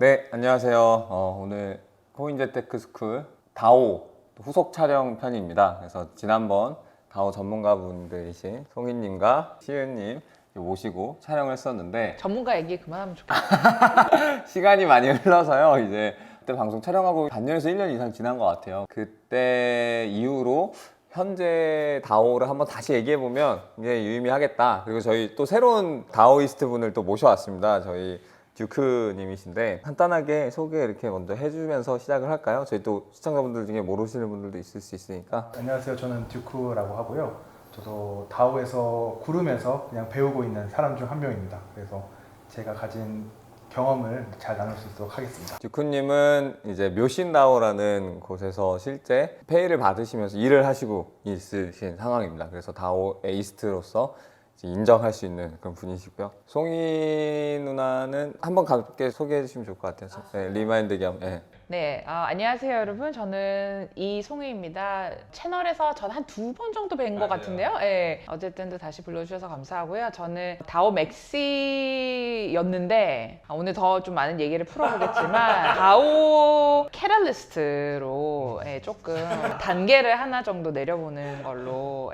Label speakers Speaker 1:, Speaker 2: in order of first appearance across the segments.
Speaker 1: 네, 안녕하세요. 오늘 코인재테크스쿨 다오 후속 촬영 편입니다. 그래서 지난번 다오 전문가분들이신 송이님과 시은님 모시고 촬영을 했었는데
Speaker 2: 전문가 얘기 그만하면 좋겠어.
Speaker 1: 시간이 많이 흘러서요. 이제 그때 방송 촬영하고 반년에서 1년 이상 지난 것 같아요. 그때 이후로 현재 다오를 한번 다시 얘기해보면 굉장히 유의미하겠다. 그리고 저희 또 새로운 다오이스트 분을 또 모셔왔습니다. 저희 듀크님이신데 간단하게 소개 이렇게 먼저 해주면서 시작을 할까요? 저희 또 시청자분들 중에 모르시는 분들도 있을 수 있으니까.
Speaker 3: 안녕하세요. 저는 듀크라고 하고요. 저도 다오에서 구름에서 그냥 배우고 있는 사람 중 한 명입니다. 그래서 제가 가진 경험을 잘 나눌 수 있도록 하겠습니다.
Speaker 1: 듀크님은 이제 묘신다오라는 곳에서 실제 페이를 받으시면서 일을 하시고 있으신 상황입니다. 그래서 다오 에이스트로서 인정할 수 있는 그런 분이시고요. 송이 누나는 한번 가볍게 소개해 주시면 좋을 것 같아요. 네, 리마인드 겸. 네.
Speaker 2: 네, 안녕하세요 여러분. 저는 이송희입니다. 채널에서 전 한 두 번 정도 뵌 것 같은데요. 네, 어쨌든 또 다시 불러주셔서 감사하고요. 저는 다오 맥시였는데 오늘 더 좀 많은 얘기를 풀어보겠지만 다오 캐럴리스트로 조금 단계를 하나 정도 내려보는 걸로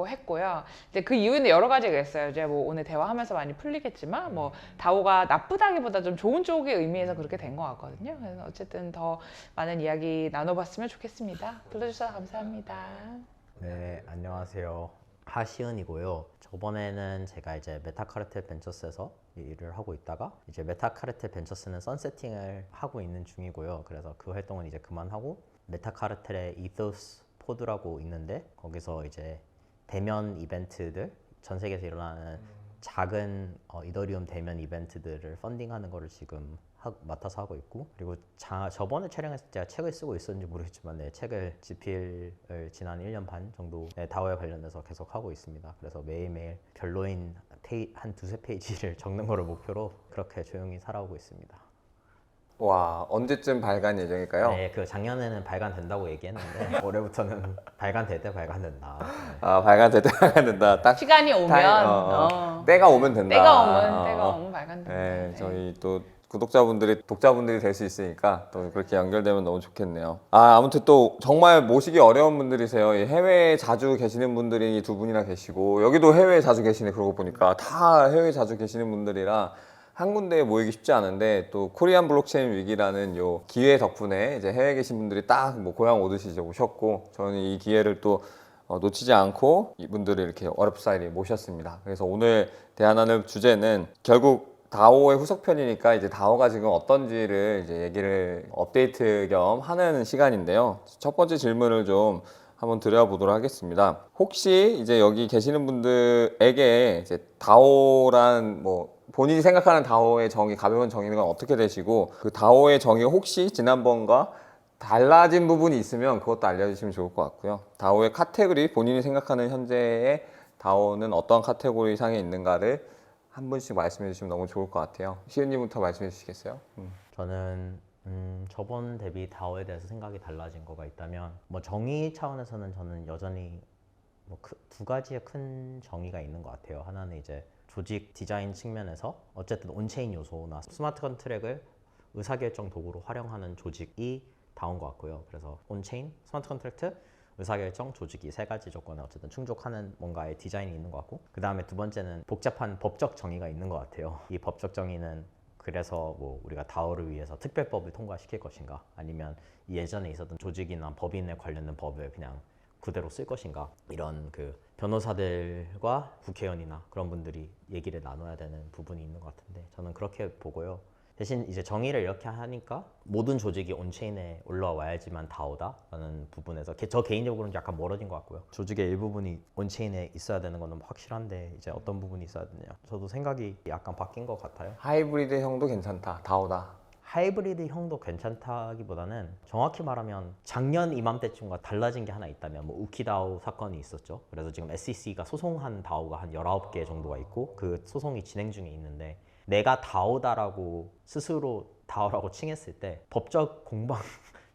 Speaker 2: 했고요. 이제 그 이유는 여러 가지가 있어요. 이제 뭐 오늘 대화하면서 많이 풀리겠지만 뭐 다오가 나쁘다기보다 좀 좋은 쪽의 의미에서 그렇게 된 것 같거든요. 그래서 어쨌든 더 많은 이야기 나눠봤으면 좋겠습니다. 불러주셔서 감사합니다.
Speaker 4: 네, 안녕하세요. 하시은이고요. 저번에는 제가 이제 메타카르텔 벤처스에서 일을 하고 있다가 이제 메타카르텔 벤처스는 선세팅을 하고 있는 중이고요. 그래서 그 활동은 이제 그만하고 메타카르텔의 이토스 포드라고 있는데 거기서 이제 대면 이벤트들, 전 세계에서 일어나는 작은 이더리움 대면 이벤트들을 펀딩하는 거를 지금 맡아서 하고 있고, 그리고 저번에 촬영했을 때 제가 책을 쓰고 있었는지 모르겠지만 책을 집필을 지난 1년 반 정도 다오에 관련해서 계속 하고 있습니다. 그래서 매일매일 별로인 한 두세 페이지를 적는 거를 목표로 그렇게 조용히 살아오고 있습니다.
Speaker 1: 와, 언제쯤 발간 예정일까요?
Speaker 4: 네, 그 작년에는 발간된다고 얘기했는데 올해부터는 발간될 때 발간된다. 네.
Speaker 1: 아, 발간될 때 발간된다. 딱
Speaker 2: 시간이 오면
Speaker 1: 때가 오면 된다.
Speaker 2: 때가 오면 발간된다.
Speaker 1: 네, 저희 또 독자분들이 될 수 있으니까 또 그렇게 연결되면 너무 좋겠네요. 아무튼 또 정말 모시기 어려운 분들이세요. 해외에 자주 계시는 분들이 두 분이나 계시고 여기도 해외에 자주 계시네. 그러고 보니까 다 해외에 자주 계시는 분들이라 한 군데에 모이기 쉽지 않은데 또 코리안 블록체인 위기라는 요 기회 덕분에 이제 해외에 계신 분들이 딱 뭐 고향 오듯이 이제 오셨고 저는 이 기회를 또 놓치지 않고 이분들을 이렇게 어렵사리 모셨습니다. 그래서 오늘 대화 나눌 주제는 결국 다오의 후속편이니까 이제 다오가 지금 어떤지를 이제 얘기를 업데이트 겸 하는 시간인데요. 첫 번째 질문을 좀 한번 드려보도록 하겠습니다. 혹시 이제 여기 계시는 분들에게 이제 다오란 뭐 본인이 생각하는 다오의 정의, 가벼운 정의는 어떻게 되시고 그 다오의 정의가 혹시 지난번과 달라진 부분이 있으면 그것도 알려주시면 좋을 것 같고요. 다오의 카테고리, 본인이 생각하는 현재의 다오는 어떤 카테고리 상에 있는가를 한 분씩 말씀해 주시면 너무 좋을 것 같아요. 시은님부터 말씀해 주시겠어요?
Speaker 4: 저는 저번 대비 다오에 대해서 생각이 달라진 거가 있다면 뭐 정의 차원에서는 저는 여전히 뭐 두 가지의 큰 정의가 있는 것 같아요. 하나는 이제 조직 디자인 측면에서 어쨌든 온체인 요소나 스마트 컨트랙을 의사결정 도구로 활용하는 조직이 다온 것 같고요. 그래서 온체인, 스마트 컨트랙트, 의사결정, 조직이 세 가지 조건에 어쨌든 충족하는 뭔가의 디자인이 있는 것 같고, 그 다음에 두 번째는 복잡한 법적 정의가 있는 것 같아요. 이 법적 정의는 그래서 뭐 우리가 다오를 위해서 특별법을 통과시킬 것인가, 아니면 예전에 있었던 조직이나 법인에 관련된 법을 그냥 그대로 쓸 것인가, 이런 그 변호사들과 국회의원이나 그런 분들이 얘기를 나눠야 되는 부분이 있는 것 같은데 저는 그렇게 보고요. 대신 이제 정의를 이렇게 하니까 모든 조직이 온체인에 올라와야지만 다오다라는 부분에서 저 개인적으로는 약간 멀어진 것 같고요. 조직의 일부분이 온체인에 있어야 되는 건 확실한데 이제 어떤 부분이 있어야 되냐, 저도 생각이 약간 바뀐 것 같아요.
Speaker 1: 하이브리드 형도 괜찮다, 다오다.
Speaker 4: 하이브리드 형도 괜찮다기보다는 정확히 말하면 작년 이맘때쯤과 달라진 게 하나 있다면 뭐 우키다오 사건이 있었죠. 그래서 지금 SEC가 소송한 다오가 한 19개 정도가 있고 그 소송이 진행 중에 있는데, 내가 다오다라고 스스로 다오라고 칭했을 때 법적 공방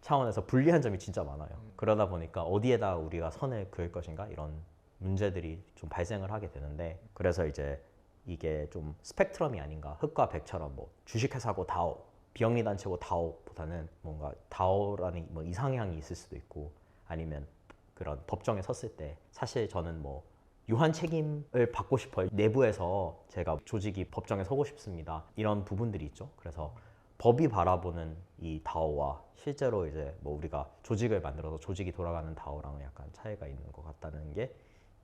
Speaker 4: 차원에서 불리한 점이 진짜 많아요. 그러다 보니까 어디에다 우리가 선을 그을 것인가, 이런 문제들이 좀 발생을 하게 되는데, 그래서 이제 이게 좀 스펙트럼이 아닌가, 흑과 백처럼 뭐 주식회사고 다오, 비영리 단체고 다오보다는 뭔가 다오라는 뭐 이상향이 있을 수도 있고 아니면 그런 법정에 섰을 때 사실 저는 뭐 유한 책임을 받고 싶어요. 내부에서 제가 조직이 법정에 서고 싶습니다. 이런 부분들이 있죠. 그래서 법이 바라보는 이 다오와 실제로 이제 뭐 우리가 조직을 만들어서 조직이 돌아가는 다오랑은 약간 차이가 있는 것 같다는 게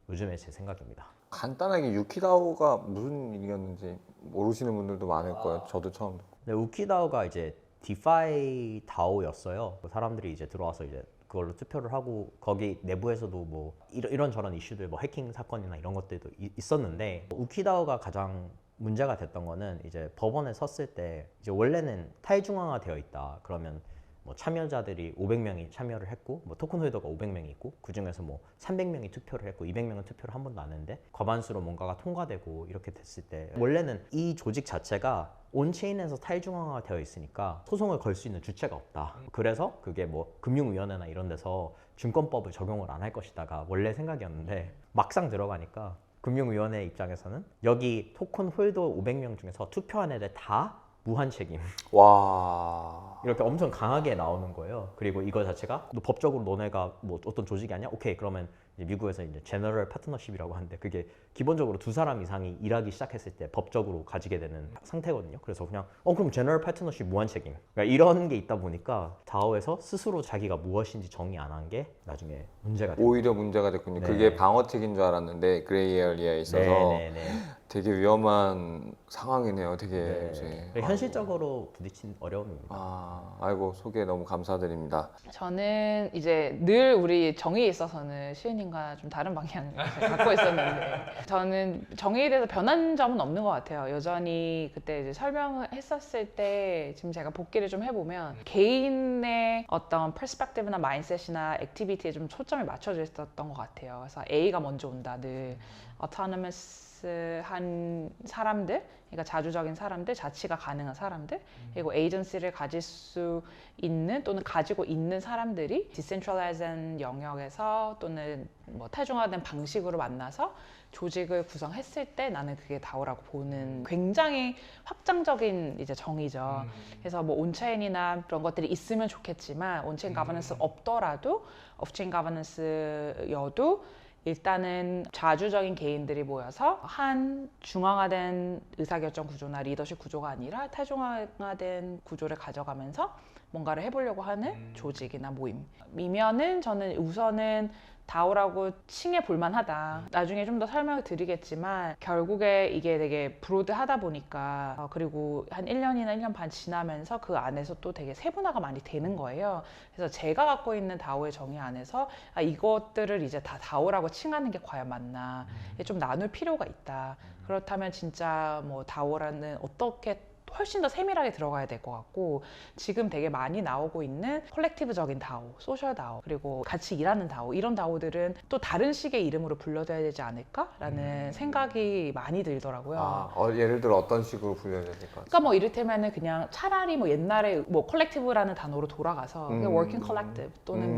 Speaker 4: 요즘에 제 생각입니다.
Speaker 1: 간단하게 유키다오가 무슨 일이었는지 모르시는 분들도 많을 거예요. 저도 처음 듣고.
Speaker 4: 네, 우키다오가 이제 디파이 다오였어요. 사람들이 이제 들어와서 이제 그걸로 투표를 하고 거기 내부에서도 뭐 이런저런 이슈들 뭐 해킹 사건이나 이런 것들도 있었는데 우키다오가 가장 문제가 됐던 거는 이제 법원에 섰을 때 이제 원래는 탈중앙화 되어 있다. 그러면 뭐 참여자들이 500명이 참여를 했고 뭐 토큰 홀더가 500명이 있고 그 중에서 뭐 300명이 투표를 했고 200명은 투표를 한 번도 안 했는데 과반수로 뭔가가 통과되고 이렇게 됐을 때 원래는 이 조직 자체가 온체인에서 탈중앙화가 되어 있으니까 소송을 걸 수 있는 주체가 없다. 그래서 그게 뭐 금융위원회나 이런 데서 증권법을 적용을 안 할 것이다가 원래 생각이었는데 막상 들어가니까 금융위원회 입장에서는 여기 토큰 홀더 500명 중에서 투표한 애들 다 무한 책임
Speaker 1: 와.
Speaker 4: 이렇게 엄청 강하게 나오는 거예요. 그리고 이거 자체가 너 법적으로 너네가 뭐 어떤 조직이 아니야? 오케이, 그러면 이제 미국에서 이제 제너럴 파트너십이라고 하는데 그게 기본적으로 2사람 이상이 일하기 시작했을 때 법적으로 가지게 되는 상태거든요. 그래서 그냥 그럼 제너럴 파트너십 무한 책임. 그러니까 이런 게 있다 보니까 다오에서 스스로 자기가 무엇인지 정의 안 한 게 나중에 문제가 돼요.
Speaker 1: 오히려 문제가 됐군요.
Speaker 4: 네.
Speaker 1: 그게 방어책인 줄 알았는데 그레이 에어리아에 있어서
Speaker 4: 네네네.
Speaker 1: 되게 위험한 상황이네요. 되게
Speaker 4: 네.
Speaker 1: 이제.
Speaker 4: 현실적으로 부딪힌 어려움입니다.
Speaker 1: 아이고 소개 너무 감사드립니다.
Speaker 2: 저는 이제 늘 우리 정의에 있어서는 시은님과 좀 다른 방향을 갖고 있었는데 저는 정의에 대해서 변한 점은 없는 것 같아요. 여전히 그때 이제 설명을 했었을 때 지금 제가 복기를 좀 해보면 개인의 어떤 퍼스펙티브나 마인셋이나 액티비티에 좀 초점이 맞춰져 있었던 것 같아요. 그래서 A가 먼저 온다. 늘 autonomous한 사람들, 그러니까 자주적인 사람들, 자치가 가능한 사람들, 그리고 에이전시를 가질 수 있는 또는 가지고 있는 사람들이 디센트럴라이즈한 영역에서 또는 뭐 탈중화된 방식으로 만나서 조직을 구성했을 때 나는 그게 다오라고 보는 굉장히 확장적인 이제 정의죠. 그래서 뭐 온체인이나 그런 것들이 있으면 좋겠지만 온체인 가버넌스 없더라도 오프체인 가버넌스여도 일단은 자주적인 개인들이 모여서 한 중앙화된 의사결정 구조나 리더십 구조가 아니라 탈중앙화된 구조를 가져가면서 뭔가를 해보려고 하는 조직이나 모임이면은 저는 우선은 다오라고 칭해 볼만하다. 나중에 좀 더 설명을 드리겠지만 결국에 이게 되게 브로드하다 보니까 그리고 한 1년이나 1년 반 지나면서 그 안에서 또 되게 세분화가 많이 되는 거예요. 그래서 제가 갖고 있는 다오의 정의 안에서 이것들을 이제 다 다오라고 칭하는 게 과연 맞나 좀 나눌 필요가 있다. 그렇다면 진짜 뭐 다오라는 어떻게 훨씬 더 세밀하게 들어가야 될 것 같고 지금 되게 많이 나오고 있는 컬렉티브적인 다오, 소셜 다오 그리고 같이 일하는 다오 이런 다오들은 또 다른 식의 이름으로 불러줘야 되지 않을까라는 생각이 많이 들더라고요.
Speaker 1: 예를 들어 어떤 식으로 불려야 될 것 같아요?
Speaker 2: 그러니까 뭐 이를테면은 그냥 차라리 뭐 옛날에 뭐 컬렉티브라는 단어로 돌아가서 그냥 working collective 또는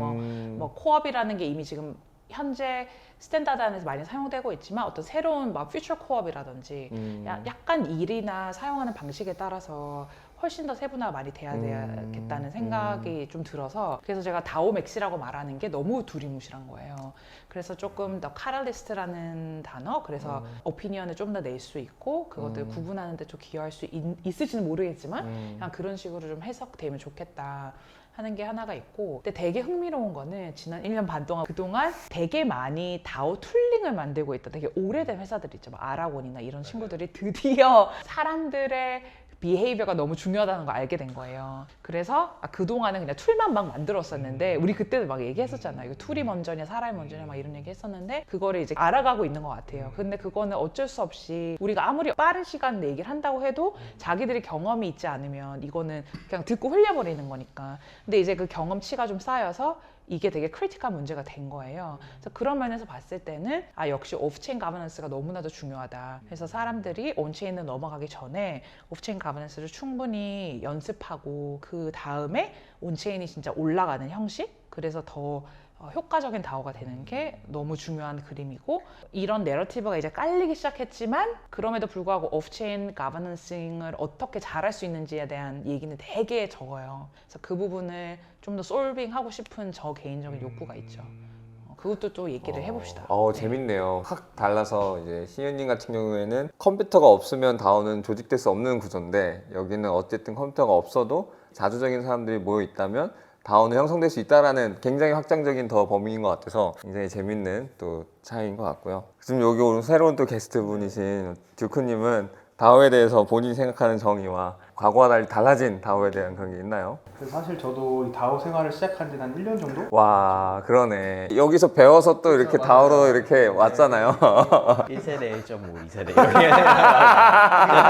Speaker 2: 뭐 코업이라는 게 이미 지금 현재 스탠다드 안에서 많이 사용되고 있지만 어떤 새로운 막 퓨처 코업이라든지 약간 일이나 사용하는 방식에 따라서 훨씬 더 세분화가 많이 돼야 되겠다는 생각이 좀 들어서 그래서 제가 다오맥시라고 말하는 게 너무 두리뭉실한 거예요. 그래서 조금 더 카탈리스트라는 단어 그래서 오피니언을 좀 더 낼 수 있고 그것들 구분하는 데 좀 기여할 수 있을지는 모르겠지만 그냥 그런 식으로 좀 해석되면 좋겠다. 하는 게 하나가 있고 근데 되게 흥미로운 거는 지난 1년 반 동안 그동안 되게 많이 다오 툴링을 만들고 있다 되게 오래된 회사들 있죠 막 아라곤이나 이런 친구들이 드디어 사람들의 비헤이비어가 너무 중요하다는 걸 알게 된 거예요. 그래서 그동안은 그냥 툴만 막 만들었었는데 우리 그때도 막 얘기했었잖아요. 이거 툴이 먼저냐 사람이 먼저냐 막 이런 얘기 했었는데 그거를 이제 알아가고 있는 것 같아요. 근데 그거는 어쩔 수 없이 우리가 아무리 빠른 시간 내 얘기를 한다고 해도 자기들이 경험이 있지 않으면 이거는 그냥 듣고 흘려버리는 거니까. 근데 이제 그 경험치가 좀 쌓여서 이게 되게 크리티컬한 문제가 된 거예요. 그래서 그런 면에서 봤을 때는 역시 오프체인 가버넌스가 너무나도 중요하다. 그래서 사람들이 온체인을 넘어가기 전에 오프체인 가버넌스를 충분히 연습하고 그 다음에 온체인이 진짜 올라가는 형식 그래서 더 효과적인 다오가 되는 게 너무 중요한 그림이고, 이런 내러티브가 이제 깔리기 시작했지만 그럼에도 불구하고 오프체인 가버넌싱을 어떻게 잘할 수 있는지에 대한 얘기는 되게 적어요. 그래서 그 부분을 좀 더 솔빙하고 싶은 저 개인적인 욕구가 있죠. 그것도 또 얘기를 해봅시다. 네.
Speaker 1: 재밌네요. 확 달라서 이제 시윤님 같은 경우에는 컴퓨터가 없으면 다오는 조직될 수 없는 구조인데, 여기는 어쨌든 컴퓨터가 없어도 자주적인 사람들이 모여 있다면 다오는 형성될 수 있다라는 굉장히 확장적인 더 범위인 것 같아서 굉장히 재밌는 또 차이인 것 같고요. 지금 여기 오늘 새로운 또 게스트분이신 듀크님은 다오에 대해서 본인이 생각하는 정의와 과거와 달리 달라진 다오에 대한 그런 게 있나요?
Speaker 3: 그래서 사실 저도 이 다오 생활을 시작한 지 한 1년 정도?
Speaker 1: 와, 그러네. 여기서 배워서 또 이렇게 다오로 이렇게 왔잖아요.
Speaker 4: 1세대, 1.5, 2세대 이렇게 딱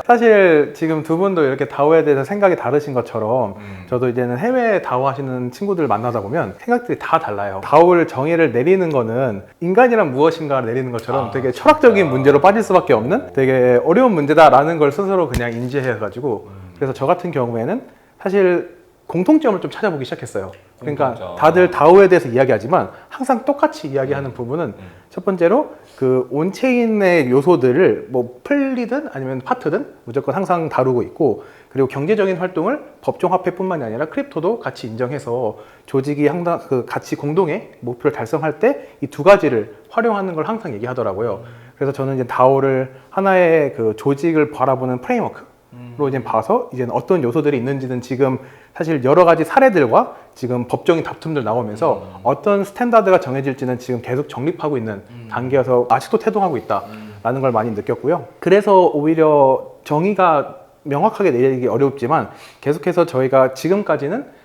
Speaker 3: 사실 지금 두 분도 이렇게 다오에 대해서 생각이 다르신 것처럼 저도 이제는 해외 다오 하시는 친구들 만나다 보면 생각들이 다 달라요. 다오를 정의를 내리는 거는 인간이란 무엇인가를 내리는 것처럼 되게 철학적인 문제로 빠질 수밖에 없는 되게 어려운 문제다라는 걸 스스로 그냥 인지해가지고, 그래서 저 같은 경우에는 사실 공통점을 좀 찾아보기 시작했어요. 그러니까
Speaker 1: 공통점.
Speaker 3: 다들 다오에 대해서 이야기하지만 항상 똑같이 이야기하는 부분은 첫 번째로 그 온체인의 요소들을 뭐 플리든 아니면 파트든 무조건 항상 다루고 있고, 그리고 경제적인 활동을 법정화폐뿐만이 아니라 크립토도 같이 인정해서 조직이 항상 그 같이 공동의 목표를 달성할 때 이 두 가지를 활용하는 걸 항상 얘기하더라고요. 그래서 저는 이제 다오를 하나의 그 조직을 바라보는 프레임워크로 이제 봐서 이제 어떤 요소들이 있는지는 지금 사실 여러 가지 사례들과 지금 법적인 다툼들 나오면서 어떤 스탠다드가 정해질지는 지금 계속 정립하고 있는 단계여서 아직도 태동하고 있다라는 걸 많이 느꼈고요. 그래서 오히려 정의가 명확하게 내리기 어렵지만 계속해서 저희가 지금까지는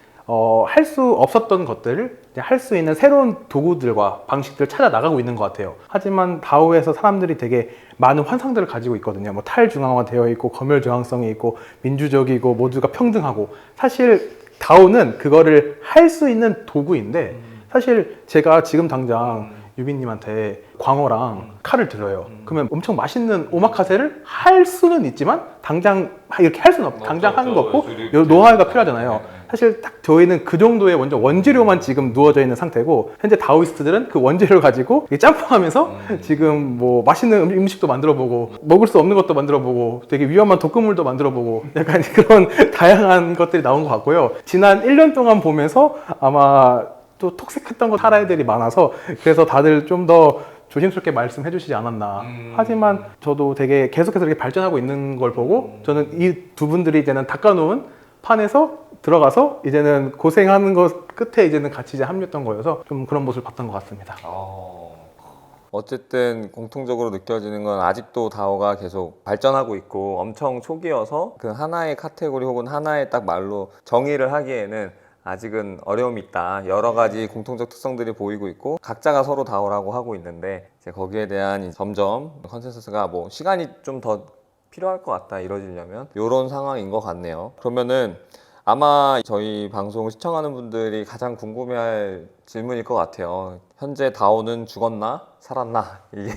Speaker 3: 할 수 없었던 것들을 할 수 있는 새로운 도구들과 방식들을 찾아 나가고 있는 것 같아요. 하지만 다오에서 사람들이 되게 많은 환상들을 가지고 있거든요. 뭐 탈중앙화되어 있고 검열 저항성이 있고 민주적이고 모두가 평등하고, 사실 다오는 그거를 할 수 있는 도구인데, 사실 제가 지금 당장 유빈님한테 광어랑 칼을 들어요. 그러면 엄청 맛있는 오마카세를 할 수는 있지만 당장 이렇게 할 수는 없고, 당장 하는 거 없고 노하우가 필요하잖아요. 사실 딱 저희는 그 정도의 원재료만 지금 누워져 있는 상태고, 현재 다오이스트들은 그 원재료를 가지고 짬뽕하면서 지금 뭐 맛있는 음식도 만들어보고 먹을 수 없는 것도 만들어보고 되게 위험한 독극물도 만들어보고 약간 그런 다양한 것들이 나온 것 같고요. 지난 1년 동안 보면서 아마 또 톡색했던 거 살아야 들이 많아서 그래서 다들 좀 더 조심스럽게 말씀해 주시지 않았나. 하지만 저도 되게 계속해서 이렇게 발전하고 있는 걸 보고 저는 이 두 분들이 이제는 닦아놓은 판에서 들어가서 이제는 고생하는 것 끝에 이제는 같이 이제 합류했던 거여서 좀 그런 모습을 봤던 것 같습니다.
Speaker 1: 어쨌든 공통적으로 느껴지는 건 아직도 다오가 계속 발전하고 있고 엄청 초기여서 그 하나의 카테고리 혹은 하나의 딱 말로 정의를 하기에는 아직은 어려움이 있다. 여러 가지 공통적 특성들이 보이고 있고 각자가 서로 다오라고 하고 있는데, 이제 거기에 대한 점점 컨센서스가 뭐 시간이 좀 더 필요할 것 같다 이루어지려면 이런 상황인 것 같네요. 그러면은 아마 저희 방송을 시청하는 분들이 가장 궁금해할 질문일 것 같아요. 현재 다오는 죽었나? 살았나? 이게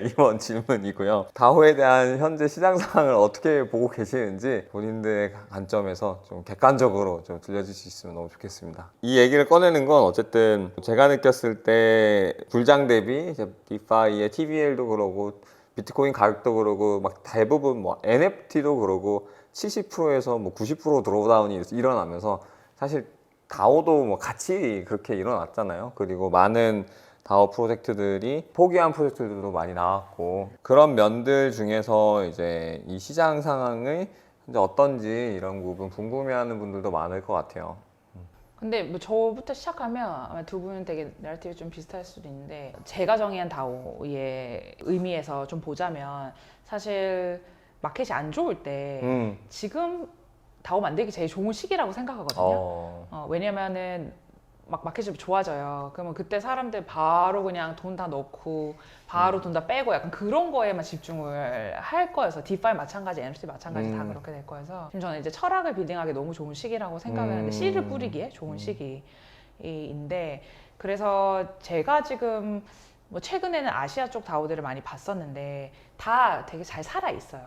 Speaker 1: 이번 질문이고요. 다오에 대한 현재 시장 상황을 어떻게 보고 계시는지 본인들의 관점에서 좀 객관적으로 좀 들려줄 수 있으면 너무 좋겠습니다. 이 얘기를 꺼내는 건 어쨌든 제가 느꼈을 때 불장 대비 이제 디파이의 TVL도 그러고 비트코인 가격도 그러고 막 대부분 뭐 NFT도 그러고 70%에서 뭐 90% 드로우다운이 일어나면서 사실 다오도 뭐 같이 그렇게 일어났잖아요. 그리고 많은 다오 프로젝트들이 포기한 프로젝트들도 많이 나왔고, 그런 면들 중에서 이제 이 시장 상황이 현재 어떤지 이런 부분 궁금해하는 분들도 많을 것 같아요.
Speaker 2: 근데 뭐 저부터 시작하면 아마 두 분은 되게 내러티브 좀 비슷할 수도 있는데, 제가 정의한 다오의 의미에서 좀 보자면 사실 마켓이 안 좋을 때 지금 다오 만들기 제일 좋은 시기라고 생각하거든요. 왜냐면은 막 마켓이 좋아져요. 그러면 그때 사람들 바로 그냥 돈 다 넣고 바로 돈 다 빼고 약간 그런 거에만 집중을 할 거여서, 디파이 마찬가지, NFT 마찬가지 다 그렇게 될 거여서 지금 저는 이제 철학을 빌딩하기 너무 좋은 시기라고 생각하는데, 씨를 뿌리기에 좋은 시기인데, 그래서 제가 지금 뭐 최근에는 아시아 쪽 다오들을 많이 봤었는데 다 되게 잘 살아 있어요.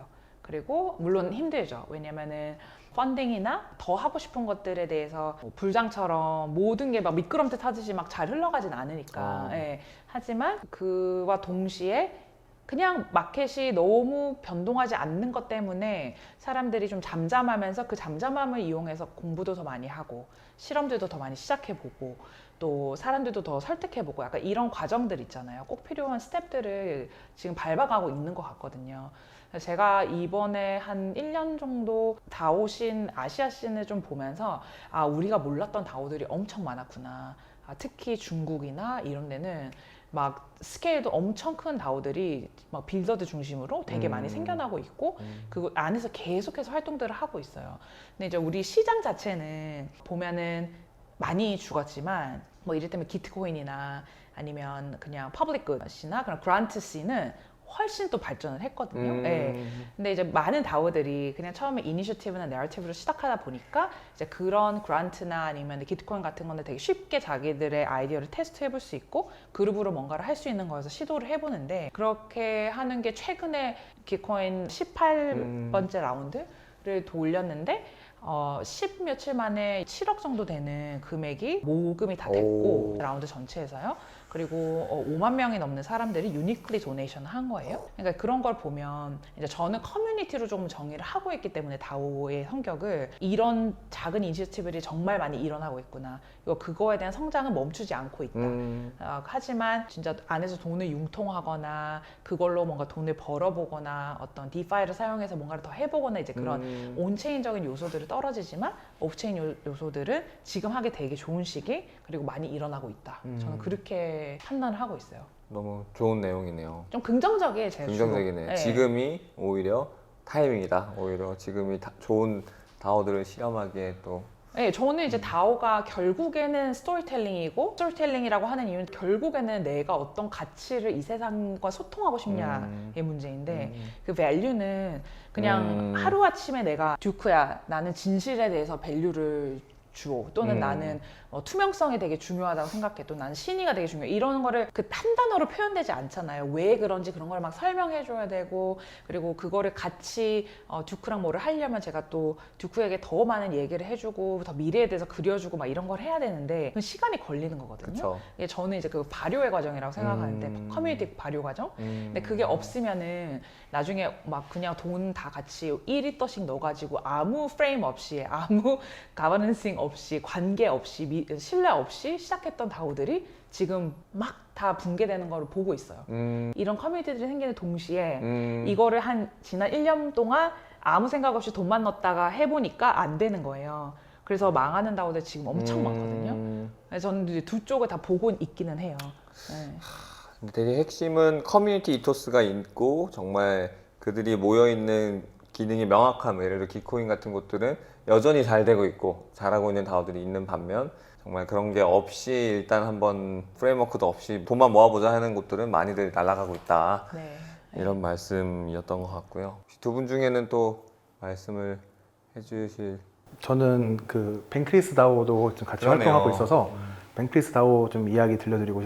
Speaker 2: 그리고 물론 힘들죠. 왜냐면은 펀딩이나 더 하고 싶은 것들에 대해서 뭐 불장처럼 모든 게 막 미끄럼틀 타듯이 막 잘 흘러가진 않으니까. 예. 하지만 그와 동시에 그냥 마켓이 너무 변동하지 않는 것 때문에 사람들이 좀 잠잠하면서 그 잠잠함을 이용해서 공부도 더 많이 하고 실험들도 더 많이 시작해보고 또 사람들도 더 설득해보고 약간 이런 과정들 있잖아요. 꼭 필요한 스텝들을 지금 밟아가고 있는 것 같거든요. 제가 이번에 한 1년 정도 다오신 아시아씬을 좀 보면서 아, 우리가 몰랐던 다오들이 엄청 많았구나. 아, 특히 중국이나 이런 데는 막 스케일도 엄청 큰 다오들이 막 빌더들 중심으로 되게 많이 생겨나고 있고 그 안에서 계속해서 활동들을 하고 있어요. 근데 이제 우리 시장 자체는 보면은 많이 죽었지만 뭐 이를테면 기트코인이나 아니면 그냥 퍼블릭 굿이나 그런 그란트 C는 훨씬 또 발전을 했거든요. 예. 근데 이제 많은 다오들이 그냥 처음에 이니셔티브나 내러티브로 시작하다 보니까 이제 그런 그란트나 아니면 기트코인 같은 거는 되게 쉽게 자기들의 아이디어를 테스트해 볼 수 있고 그룹으로 뭔가를 할 수 있는 거에서 시도를 해보는데 그렇게 하는 게 최근에 기트코인 18번째 라운드를 돌렸는데 10 며칠 만에 7억 정도 되는 금액이 모금이 다 됐고 라운드 전체에서요. 그리고 5만 명이 넘는 사람들이 유니클리 도네이션을 한 거예요. 그러니까 그런 걸 보면 이제 저는 커뮤니티로 조금 정의를 하고 있기 때문에 다오의 성격을 이런 작은 이니셔티브들이 정말 많이 일어나고 있구나. 그거에 대한 성장은 멈추지 않고 있다. 하지만 진짜 안에서 돈을 융통하거나 그걸로 뭔가 돈을 벌어보거나 어떤 디파이를 사용해서 뭔가를 더 해보거나 이제 그런 온체인적인 요소들이 떨어지지만 오프체인 요소들은 지금 하기 되게 좋은 시기 그리고 많이 일어나고 있다. 저는 그렇게 판단을 하고 있어요.
Speaker 1: 너무 좋은 내용이네요.
Speaker 2: 좀 긍정적이에요, 제
Speaker 1: 긍정적이네.
Speaker 2: 네.
Speaker 1: 지금이 오히려 타이밍이다. 오히려 지금이 좋은 다오들을 실험하기에 또
Speaker 2: 네, 저는 이제 다오가 결국에는 스토리텔링이고 스토리텔링이라고 하는 이유는 결국에는 내가 어떤 가치를 이 세상과 소통하고 싶냐의 문제인데 그 밸류는 그냥 하루아침에 내가 듀크야 나는 진실에 대해서 밸류를 주어 또는 나는 투명성이 되게 중요하다고 생각해 또 나는 신의가 되게 중요해 이런 거를 그 한 단어로 표현되지 않잖아요. 왜 그런지 그런 걸 막 설명해 줘야 되고 그리고 그거를 같이 듀크랑 뭐를 하려면 제가 또 듀크에게 더 많은 얘기를 해주고 더 미래에 대해서 그려주고 막 이런 걸 해야 되는데 그 시간이 걸리는 거거든요.
Speaker 1: 그쵸.
Speaker 2: 이게 저는 이제 그 발효의 과정이라고 생각하는데 커뮤니티 발효 과정 근데 그게 없으면은 나중에 막 그냥 돈 다 같이 1리터씩 넣어가지고 아무 프레임 없이 아무 가버넌싱 없이 관계 없이 신뢰 없이 시작했던 다오들이 지금 막 다 붕괴되는 걸 보고 있어요. 이런 커뮤니티들이 생기는 동시에 이거를 한 지난 1년 동안 아무 생각 없이 돈만 넣었다가 해보니까 안 되는 거예요. 그래서 망하는 다오들 지금 엄청 많거든요. 그래서 저는 이제 두 쪽을 다 보고 있기는 해요. 네.
Speaker 1: 근데 되게 핵심은 커뮤니티 이토스가 있고 정말 그들이 모여있는 기능이 명확함. 예를 들어 기코인 같은 곳들은 여전히 잘 되고 있고 잘하고 있는 다오들이 있는 반면 정말 그런 게 없이 일단 한번 프레임워크도 없이 돈만 모아보자 하는 곳들은 많이들 날아가고 있다.
Speaker 2: 네.
Speaker 1: 이런 말씀이었던 것 같고요. 두 분 중에는 또 말씀을 해주실
Speaker 3: 저는 그 벤크리스 다오도 좀 같이
Speaker 1: 그러네요.
Speaker 3: 활동하고 있어서 벤크리스 다오 좀 이야기 들려드리고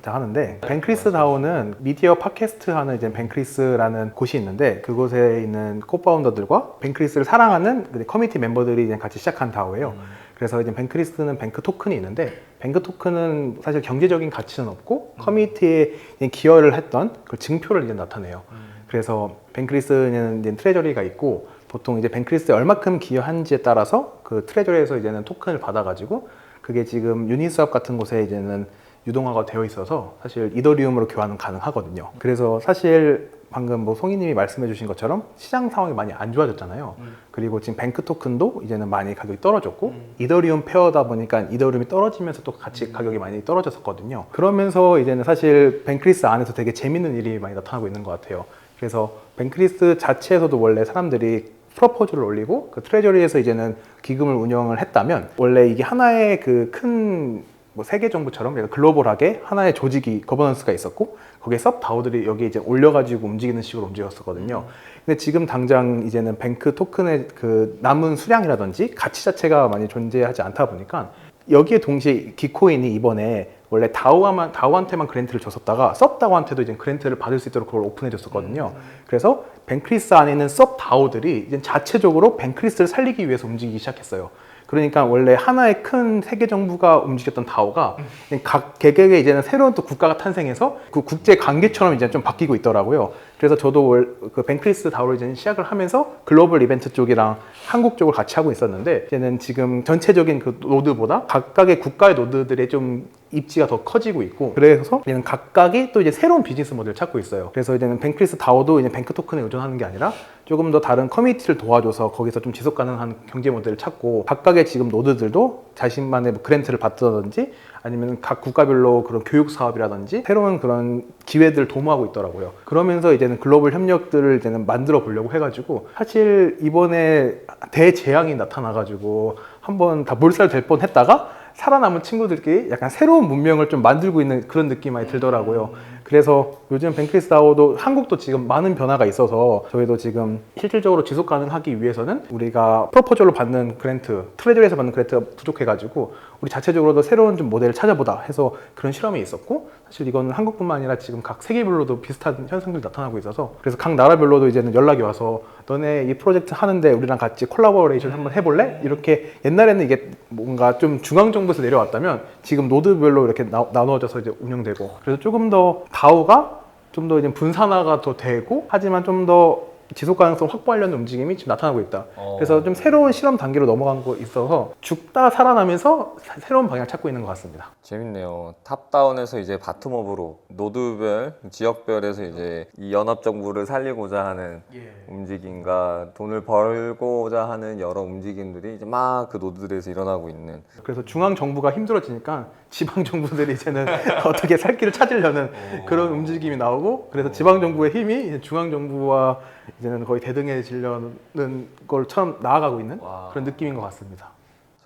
Speaker 3: 하는데 벤크리스 다오는 미디어 팟캐스트 하는 이제 벤크리스라는 곳이 있는데 그곳에 있는 코파운더들과 벤크리스를 사랑하는 커뮤니티 멤버들이 이제 같이 시작한 다오예요. 그래서 이제 벤크리스는 뱅크 토큰이 있는데 뱅크 토큰은 사실 경제적인 가치는 없고 커뮤니티에 기여를 했던 그 증표를 이제 나타내요. 그래서 벤크리스는 이제 트레저리가 있고 보통 이제 벤크리스에 얼마큼 기여한지에 따라서 그 트레저리에서 이제는 토큰을 받아가지고 그게 지금 유니스왑 같은 곳에 이제는 유동화가 되어 있어서 사실 이더리움으로 교환은 가능하거든요. 그래서 사실 방금 뭐 송이님이 말씀해 주신 것처럼 시장 상황이 많이 안 좋아졌잖아요. 그리고 지금 뱅크 토큰도 이제는 많이 가격이 떨어졌고 이더리움 페어다 보니까 이더리움이 떨어지면서 또 같이 가격이 많이 떨어졌었거든요. 그러면서 이제는 사실 벤크리스 안에서 되게 재밌는 일이 많이 나타나고 있는 것 같아요. 그래서 벤크리스 자체에서도 원래 사람들이 프로포즈를 올리고 그 트레저리에서 이제는 기금을 운영을 했다면 원래 이게 하나의 그 큰 뭐 세계 정부처럼 글로벌하게 하나의 조직이 거버넌스가 있었고 거기에 섭 다오들이 여기 이제 올려가지고 움직이는 식으로 움직였었거든요. 근데 지금 당장 이제는 뱅크 토큰의 그 남은 수량이라든지 가치 자체가 많이 존재하지 않다 보니까 여기에 동시에 기코인이 이번에 원래 다오한테만 그랜트를 줬었다가 섭 다오한테도 이제 그랜트를 받을 수 있도록 그걸 오픈해 줬었거든요. 그래서 뱅크리스 안에 있는 섭 다오들이 이제 자체적으로 뱅크리스를 살리기 위해서 움직이기 시작했어요. 그러니까 원래 하나의 큰 세계 정부가 움직였던 다오가 각 개개의 이제는 새로운 또 국가가 탄생해서 그 국제 관계처럼 이제 좀 바뀌고 있더라고요. 그래서 저도 그 뱅크리스 다오를 이제 시작을 하면서 글로벌 이벤트 쪽이랑 한국 쪽을 같이 하고 있었는데 이제는 지금 전체적인 그 노드보다 각각의 국가의 노드들의 좀 입지가 더 커지고 있고 그래서 이제는 각각이 또 이제 새로운 비즈니스 모델을 찾고 있어요. 그래서 이제는 뱅크리스 다오도 이제 뱅크 토큰에 의존하는 게 아니라 조금 더 다른 커뮤니티를 도와줘서 거기서 좀 지속 가능한 경제 모델을 찾고 각각의 지금 노드들도 자신만의 뭐 그랜트를 받든지 아니면 각 국가별로 그런 교육 사업이라든지 새로운 그런 기회들을 도모하고 있더라고요. 그러면서 이제는 글로벌 협력들을 이제는 만들어 보려고 해가지고 사실 이번에 대재앙이 나타나가지고 한번 다 몰살될 뻔했다가 살아남은 친구들끼리 약간 새로운 문명을 좀 만들고 있는 그런 느낌이 많이 들더라고요. 그래서 요즘 뱅크리스 다오도 한국도 지금 많은 변화가 있어서 저희도 지금 실질적으로 지속 가능하기 위해서는 우리가 프로포절로 받는 그랜트, 트레저리에서 받는 그랜트가 부족해가지고 우리 자체적으로도 새로운 좀 모델을 찾아보다 해서 그런 실험이 있었고 사실 이거는 한국뿐만 아니라 지금 각 세계별로도 비슷한 현상들이 나타나고 있어서 그래서 각 나라별로도 이제는 연락이 와서 너네 이 프로젝트 하는데 우리랑 같이 콜라보레이션 한번 해볼래? 이렇게 옛날에는 이게 뭔가 좀 중앙정부에서 내려왔다면 지금 노드별로 이렇게 나누어져서 이제 운영되고 그래서 조금 더 다오가 좀 더 이제 분산화가 더 되고 하지만 좀 더 지속 가능성 확보하려는 움직임이 지금 나타나고 있다. 그래서 좀 새로운 실험 단계로 넘어간 거 있어서 죽다 살아나면서 새로운 방향을 찾고 있는 것 같습니다.
Speaker 1: 재밌네요. 탑다운에서 이제 바텀업으로 노드별, 지역별에서 이제 이 연합정부를 살리고자 하는 움직임과 돈을 벌고자 하는 여러 움직임들이 이제 막 그 노드들에서 일어나고 있는.
Speaker 3: 그래서 중앙 정부가 힘들어지니까 지방 정부들이 이제는 어떻게 살 길을 찾으려는 그런 움직임이 나오고 그래서 지방 정부의 힘이 이제 중앙 정부와 이제는 거의 대등해지려는 걸처럼 나아가고 있는 그런 느낌인 것 같습니다.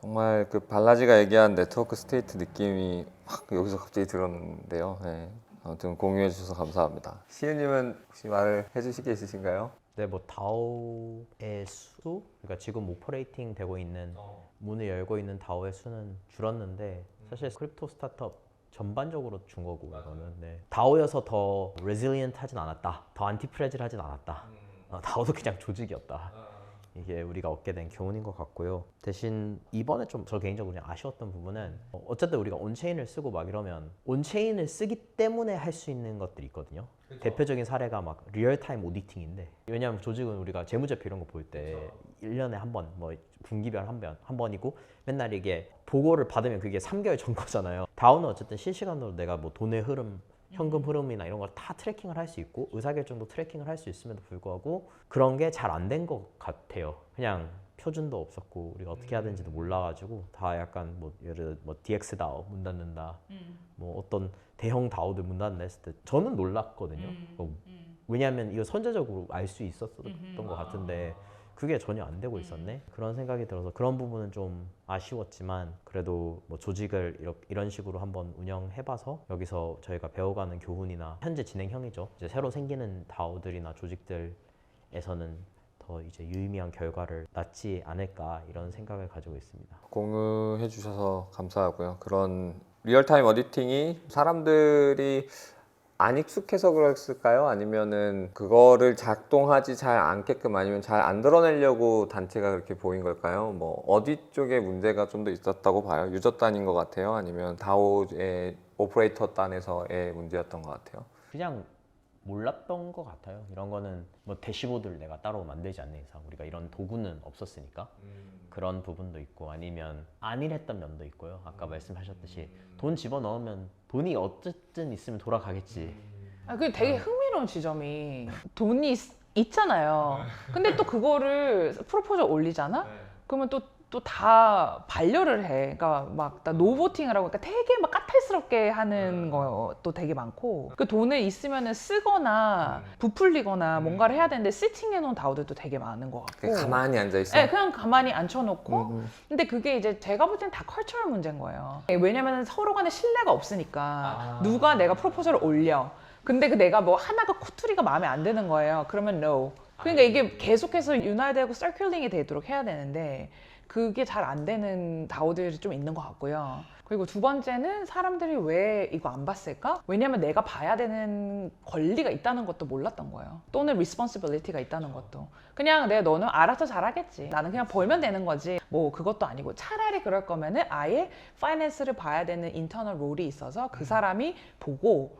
Speaker 1: 정말 그 발라지가 얘기한 네트워크 스테이트 느낌이 확 여기서 갑자기 들었는데요. 네. 아무튼 공유해 주셔서 감사합니다. 시은님은 혹시 말을 해주실 게 있으신가요?
Speaker 4: 네, 뭐 다오의 수, 그러니까 지금 오퍼레이팅 되고 있는 문을 열고 있는 다오의 수는 줄었는데 사실 크립토 스타트업 전반적으로 준 거고 이거는 다오여서 더 레질리언트 하진 않았다, 더 안티프레질 하진 않았다. 다오도 그냥 조직이었다. 이게 우리가 얻게 된 교훈인 것 같고요. 대신 이번에 좀 저 개인적으로 그냥 아쉬웠던 부분은 어쨌든 우리가 온체인을 쓰고 막 이러면 온체인을 쓰기 때문에 할 수 있는 것들이 있거든요. 대표적인 사례가 막 리얼타임 오디팅인데 왜냐하면 조직은 우리가 재무제표 이런 거 볼 때 1년에 한 번, 뭐 분기별 한 번이고 맨날 이게 보고를 받으면 그게 3개월 전 거잖아요. 다오는 어쨌든 실시간으로 내가 뭐 돈의 흐름 현금 흐름이나 이런 걸 다 트래킹을 할 수 있고 의사결정도 트래킹을 할 수 있음에도 불구하고 그런 게 잘 안 된 것 같아요. 그냥 표준도 없었고 우리가 어떻게 해야 되는지도 몰라가지고 다 약간 뭐 예를 들어 뭐 DX 다오 문 닫는다, 뭐 어떤 대형 다오들 문 닫는다 했을 때 저는 놀랐거든요. 왜냐하면 이거 선제적으로 알 수 있었던 것 같은데 그게 전혀 안 되고 있었네? 그런 생각이 들어서 그런 부분은 좀 아쉬웠지만 그래도 뭐 조직을 이런 식으로 한번 운영해봐서 여기서 저희가 배워가는 교훈이나 현재 진행형이죠. 이제 새로 생기는 다오들이나 조직들에서는 더 이제 유의미한 결과를 낳지 않을까 이런 생각을 가지고 있습니다.
Speaker 1: 공유해 주셔서 감사하고요. 그런 리얼타임 어디팅이 사람들이 안 익숙해서 그랬을까요? 아니면은 그거를 작동하지 잘 않게끔 아니면 잘 안 드러내려고 단체가 그렇게 보인 걸까요? 뭐 어디 쪽에 문제가 좀 더 있었다고 봐요? 유저 단인 것 같아요? 아니면 다오의 오퍼레이터 단에서의 문제였던 것 같아요?
Speaker 4: 그냥 몰랐던 것 같아요. 이런 거는 뭐 대시보드를 내가 따로 만들지 않는 이상 우리가 이런 도구는 없었으니까 그런 부분도 있고 아니면 안일했던 면도 있고요. 아까 말씀하셨듯이 돈 집어넣으면 돈이 어쨌든 있으면 돌아가겠지.
Speaker 2: 그게 되게 흥미로운 지점이 돈이 있잖아요. 근데 또 그거를 프로포절 올리잖아? 그러면 또 다 반려를 해. 그러니까 막 노보팅을 하고, 그러니까 되게 막 까탈스럽게 하는 것도 되게 많고, 그 돈을 있으면은 쓰거나 부풀리거나 뭔가를 해야 되는데 시팅해놓은 다오들도 되게 많은 것 같고.
Speaker 1: 그냥 가만히 앉아 있어.
Speaker 2: 네, 그냥 가만히 앉혀놓고. 근데 그게 이제 제가 볼 땐 다 컬처럴 문제인 거예요. 왜냐면 서로 간에 신뢰가 없으니까 누가 내가 프로포절을 올려. 근데 그 내가 뭐 하나가 쿠투리가 마음에 안 드는 거예요. 그러면 no. 그러니까 이게 계속해서 윤활되고 서큘링이 되도록 해야 되는데 그게 잘 안 되는 다오들이 좀 있는 것 같고요. 그리고 두 번째는 사람들이 왜 이거 안 봤을까? 왜냐면 내가 봐야 되는 권리가 있다는 것도 몰랐던 거예요. 또는 responsibility가 있다는 것도. 그냥 너는 알아서 잘하겠지. 나는 그냥 벌면 되는 거지. 뭐 그것도 아니고 차라리 그럴 거면은 아예 파이낸스를 봐야 되는 인터널 롤이 있어서 그 사람이 보고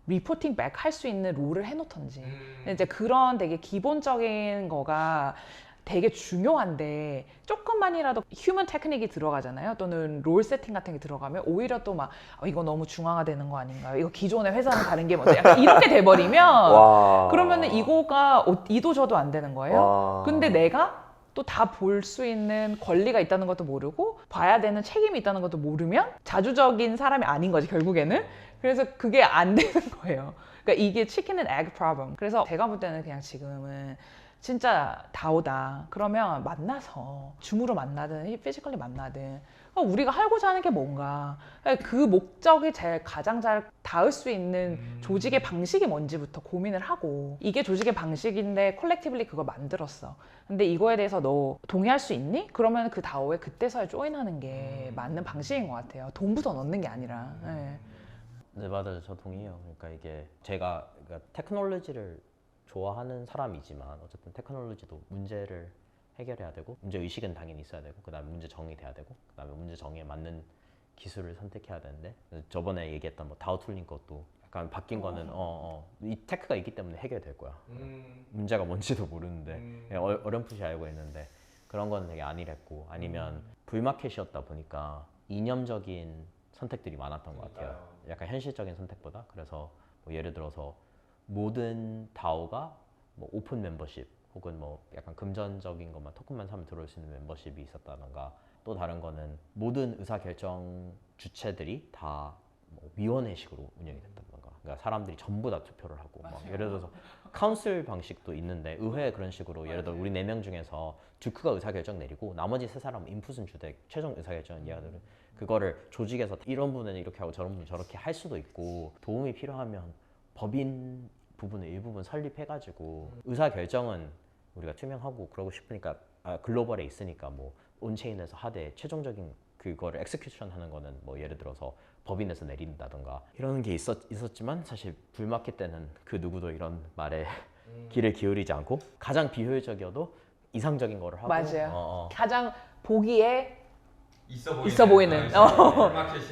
Speaker 2: 리포팅 백 할 수 있는 룰을 해놓던지. 이제 그런 되게 기본적인 거가 되게 중요한데 조금만이라도 휴먼 테크닉이 들어가잖아요. 또는 롤 세팅 같은 게 들어가면 오히려 또 막 이거 너무 중앙화되는 거 아닌가요? 이거 기존의 회사는 다른 게 뭐죠? 약간 이렇게 돼버리면
Speaker 1: 와.
Speaker 2: 그러면은 이거가 이도저도 안 되는 거예요.
Speaker 1: 와.
Speaker 2: 근데 내가 또 다 볼 수 있는 권리가 있다는 것도 모르고 봐야 되는 책임이 있다는 것도 모르면 자주적인 사람이 아닌 거지 결국에는. 그래서 그게 안 되는 거예요. 그러니까 이게 치킨 앤 에그 프로블럼. 그래서 제가 볼 때는 그냥 지금은 진짜 다오다. 그러면 만나서 줌으로 만나든 피지컬리 만나든 우리가 하고자 하는 게 뭔가 그 목적이 가장 잘 닿을 수 있는 조직의 방식이 뭔지부터 고민을 하고 이게 조직의 방식인데 콜렉티브리 그걸 만들었어. 근데 이거에 대해서 너 동의할 수 있니? 그러면 그 다오에 그때서야 조인하는 게 맞는 방식인 것 같아요. 돈부터 넣는 게 아니라. 네.
Speaker 4: 네, 맞아요. 저 동의해요. 그러니까 이게 제가 그러니까 테크놀로지를 좋아하는 사람이지만 어쨌든 테크놀로지도 문제를 해결해야 되고 문제 의식은 당연히 있어야 되고 그다음에 문제 정의돼야 되고 그다음에 문제 정의에 맞는 기술을 선택해야 되는데 저번에 얘기했던 뭐 다오 툴링 것도 약간 바뀐 거는 이 테크가 있기 때문에 해결될 거야. 문제가 뭔지도 모르는데 어렴풋이 알고 있는데 그런 건 되게 안일했고 아니면 불마켓이었다 보니까 이념적인 선택들이 많았던 것 같아요. 약간 현실적인 선택보다. 그래서 뭐 예를 들어서 모든 다오가 뭐 오픈 멤버십 혹은 뭐 약간 금전적인 것만 토큰만 사면 들어올 수 있는 멤버십이 있었다던가 또 다른 거는 모든 의사결정 주체들이 다 뭐 위원회식으로 운영이 됐다던가 그러니까 사람들이 전부 다 투표를 하고 막 예를 들어서 카운슬 방식도 있는데 의회 그런 식으로 예를 들어 우리 4명 중에서 듀크가 의사결정 내리고 나머지 3사람은 인풋은 주되 최종 의사결정은 얘들은 그거를 조직에서 이런 분은 이렇게 하고 저런 분은 저렇게 할 수도 있고 도움이 필요하면 법인 부분을 일부분 설립해가지고 의사결정은 우리가 투명하고 그러고 싶으니까 글로벌에 있으니까 뭐 온체인에서 하되 최종적인 그거를 엑스큐션 하는 거는 뭐 예를 들어서 법인에서 내린다던가 이런 게 있었지만 사실 불마켓 때는 그 누구도 이런 말에 귀를 기울이지 않고 가장 비효율적이어도 이상적인 거를 하고
Speaker 2: 맞아요. 가장 보기에
Speaker 1: 있어
Speaker 2: 있어 보이는.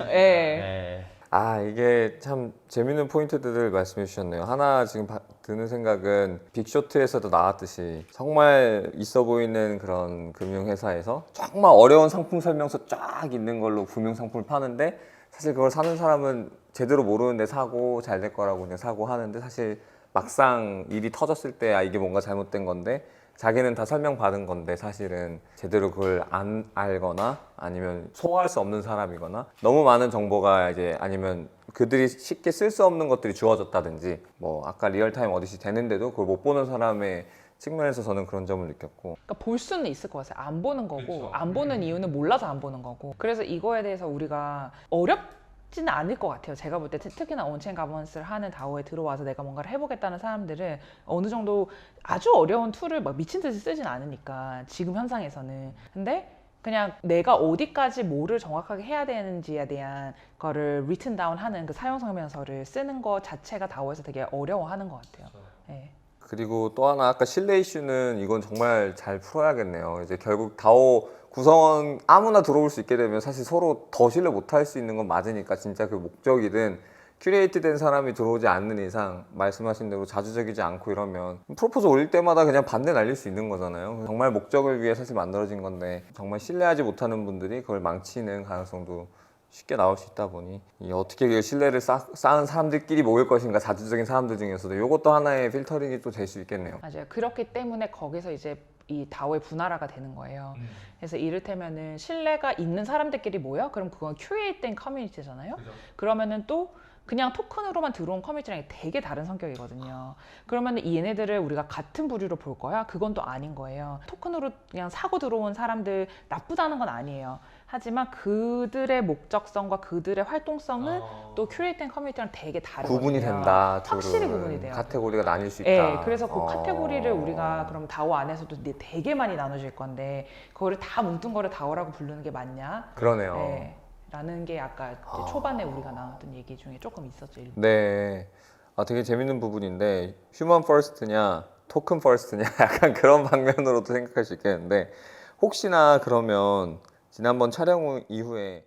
Speaker 2: 예.
Speaker 4: 네.
Speaker 1: 아, 이게 참 재밌는 포인트들을 말씀해 주셨네요. 하나 지금 드는 생각은 빅쇼트에서도 나왔듯이 정말 있어 보이는 그런 금융회사에서 정말 어려운 상품 설명서 쫙 있는 걸로 금융 상품을 파는데 사실 그걸 사는 사람은 제대로 모르는데 사고 잘 될 거라고 그냥 사고 하는데 사실 막상 일이 터졌을 때 이게 뭔가 잘못된 건데 자기는 다 설명받은 건데 사실은 제대로 그걸 안 알거나 아니면 소화할 수 없는 사람이거나 너무 많은 정보가 이제 아니면 그들이 쉽게 쓸 수 없는 것들이 주어졌다든지 뭐 아까 리얼타임 어디시 되는데도 그걸 못 보는 사람의 측면에서 저는 그런 점을 느꼈고
Speaker 2: 그러니까 볼 수는 있을 것 같아요. 안 보는 거고 안 보는 이유는 몰라서 안 보는 거고 그래서 이거에 대해서 우리가 어렵지는 않을 것 같아요. 제가 볼 때 특히나 온체인 가버넌스를 하는 다오에 들어와서 내가 뭔가를 해보겠다는 사람들은 어느 정도 아주 어려운 툴을 막 미친 듯이 쓰진 않으니까 지금 현상에서는 근데 그냥 내가 어디까지 뭐를 정확하게 해야 되는지에 대한 거를 written down 하는 그 사용 설명서를 쓰는 것 자체가 다오에서 되게 어려워하는 것 같아요. 네.
Speaker 1: 그리고 또 하나 아까 신뢰 이슈는 이건 정말 잘 풀어야겠네요. 이제 결국 다오 구성원 아무나 들어올 수 있게 되면 사실 서로 더 신뢰 못 할 수 있는 건 맞으니까 진짜 그 목적이든 큐레이트 된 사람이 들어오지 않는 이상 말씀하신 대로 자주적이지 않고 이러면 프로포즈 올릴 때마다 그냥 반대 날릴 수 있는 거잖아요. 정말 목적을 위해 사실 만들어진 건데 정말 신뢰하지 못하는 분들이 그걸 망치는 가능성도 쉽게 나올 수 있다 보니 어떻게 그 신뢰를 쌓은 사람들끼리 모일 것인가 자주적인 사람들 중에서도 이것도 하나의 필터링이 또 될 수 있겠네요.
Speaker 2: 맞아요. 그렇기 때문에 거기서 이제 이 다오의 분화라가 되는 거예요. 그래서 이를테면은 신뢰가 있는 사람들끼리 모여? 그럼 그건 큐레이트된 커뮤니티잖아요. 그러면은 또 그냥 토큰으로만 들어온 커뮤니티랑 되게 다른 성격이거든요. 그러면 이 얘네들을 우리가 같은 부류로 볼 거야? 그건 또 아닌 거예요. 토큰으로 그냥 사고 들어온 사람들 나쁘다는 건 아니에요. 하지만 그들의 목적성과 그들의 활동성은 또 큐레이팅 커뮤니티랑 되게 다르거든요.
Speaker 1: 구분이 된다.
Speaker 2: 확실히
Speaker 1: 둘은.
Speaker 2: 구분이 돼요.
Speaker 1: 카테고리가 나뉠 수 있다.
Speaker 2: 네, 그래서 그
Speaker 1: 어.
Speaker 2: 카테고리를 우리가 그럼 다오 안에서도 되게 많이 나눠질 건데 그거를 다 뭉뚱 거를 다오라고 부르는 게 맞냐?
Speaker 1: 그러네요.
Speaker 2: 네, 라는 게 아까 이제 초반에 우리가 나눴던 얘기 중에 조금 있었죠.
Speaker 1: 네. 아, 되게 재밌는 부분인데 휴먼 퍼스트냐 토큰 퍼스트냐 약간 그런 방면으로도 생각할 수 있겠는데 혹시나 그러면 지난번 촬영 이후에